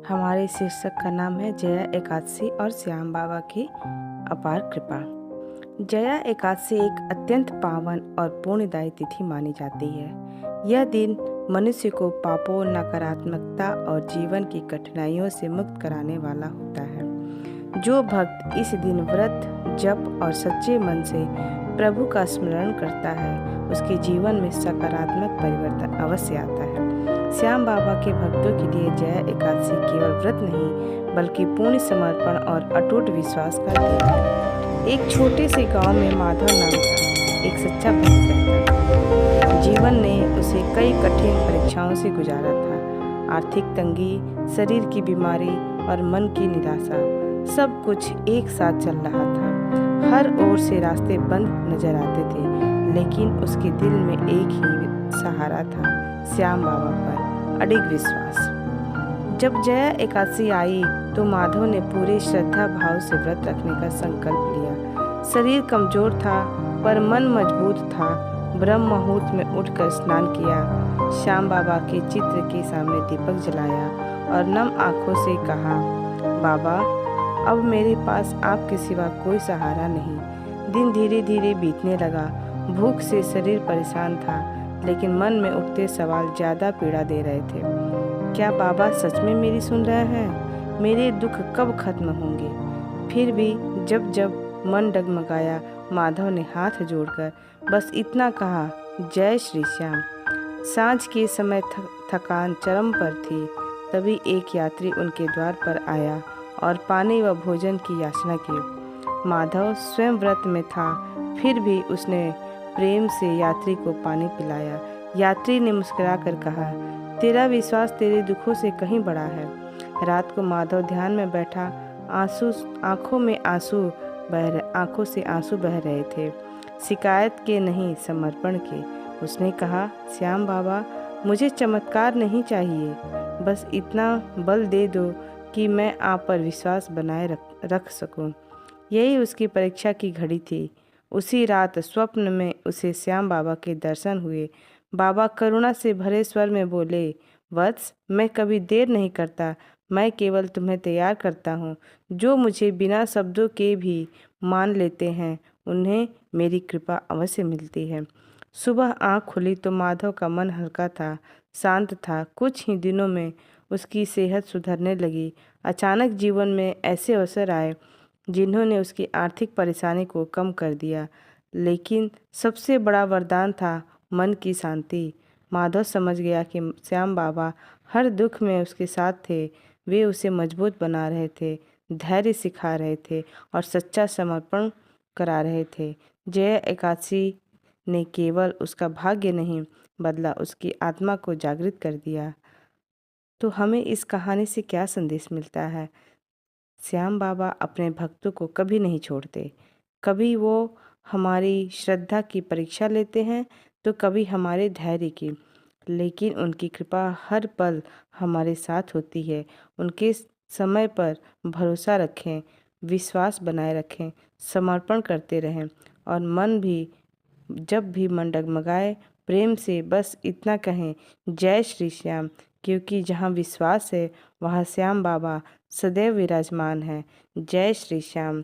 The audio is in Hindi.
हमारे शीर्षक का नाम है जया एकादशी और श्याम बाबा की अपार कृपा। जया एकादशी एक अत्यंत पावन और पुण्यदायी तिथि मानी जाती है। यह दिन मनुष्य को पापों, नकारात्मकता और जीवन की कठिनाइयों से मुक्त कराने वाला होता है। जो भक्त इस दिन व्रत, जप और सच्चे मन से प्रभु का स्मरण करता है, उसके जीवन में सकारात्मक परिवर्तन अवश्य आता है। श्याम बाबा के भक्तों के लिए जया एकादशी केवल व्रत नहीं, बल्कि पूर्ण समर्पण और अटूट विश्वास का दिन है। एक छोटे से गांव में माधव नाम का एक सच्चा भक्त रहता था। जीवन ने उसे कई कठिन परीक्षाओं से गुजारा था। आर्थिक तंगी, शरीर की बीमारी और मन की निराशा, सब कुछ एक साथ चल रहा था। हर ओर से रास्ते बंद नजर आते थे, लेकिन उसके दिल में एक ही सहारा था, श्याम बाबा पर अडिग विश्वास। जब जया एकादशी आई तो माधव ने पूरे श्रद्धा भाव से व्रत रखने का संकल्प लिया। शरीर कमजोर था पर मन मजबूत था। ब्रह्म मुहूर्त में उठकर स्नान किया, श्याम बाबा के चित्र के सामने दीपक जलाया और नम आंखों से कहा, बाबा, अब मेरे पास आपके सिवा कोई सहारा नहीं। दिन धीरे धीरे बीतने लगा। भूख से शरीर परेशान था, लेकिन मन में उठते सवाल ज़्यादा पीड़ा दे रहे थे। क्या बाबा सच में मेरी सुन रहे हैं? मेरे दुख कब खत्म होंगे? फिर भी जब जब मन डगमगाया, माधव ने हाथ जोड़कर बस इतना कहा, जय श्री श्याम। सांझ के समय थकान चरम पर थी। तभी एक यात्री उनके द्वार पर आया और पानी व भोजन की याचना की। माधव स्वयं व्रत में था, फिर भी उसने प्रेम से यात्री को पानी पिलाया। यात्री ने मुस्कुराकर कहा, तेरा विश्वास तेरे दुखों से कहीं बड़ा है। रात को माधव ध्यान में बैठा, आंखों से आंसू बह रहे थे। शिकायत के नहीं, समर्पण के। उसने कहा, श्याम बाबा, मुझे चमत्कार नहीं चाहिए, बस इतना बल दे दो कि मैं आप पर विश्वास बनाए रख सकूं। यही उसकी परीक्षा की घड़ी थी। उसी रात स्वप्न में उसे श्याम बाबा के दर्शन हुए। बाबा करुणा से भरे स्वर में बोले, वत्स, मैं कभी देर नहीं करता, मैं केवल तुम्हें तैयार करता हूँ। जो मुझे बिना शब्दों के भी मान लेते हैं, उन्हें मेरी कृपा अवश्य मिलती है। सुबह आँख खुली तो माधव का मन हल्का था, शांत था। कुछ ही दिनों में उसकी सेहत सुधरने लगी। अचानक जीवन में ऐसे अवसर आए जिन्होंने उसकी आर्थिक परेशानी को कम कर दिया, लेकिन सबसे बड़ा वरदान था मन की शांति। माधव समझ गया कि श्याम बाबा हर दुख में उसके साथ थे। वे उसे मजबूत बना रहे थे, धैर्य सिखा रहे थे और सच्चा समर्पण करा रहे थे। जय एकादशी ने केवल उसका भाग्य नहीं बदला, उसकी आत्मा को जागृत कर दिया। तो हमें इस कहानी से क्या संदेश मिलता है? श्याम बाबा अपने भक्तों को कभी नहीं छोड़ते। कभी वो हमारी श्रद्धा की परीक्षा लेते हैं, तो कभी हमारे धैर्य की, लेकिन उनकी कृपा हर पल हमारे साथ होती है। उनके समय पर भरोसा रखें, विश्वास बनाए रखें, समर्पण करते रहें और जब भी मन डगमगाए, प्रेम से बस इतना कहें, जय श्री श्याम, क्योंकि जहाँ विश्वास है, वहाँ श्याम बाबा सदैव विराजमान है। जय श्री श्याम।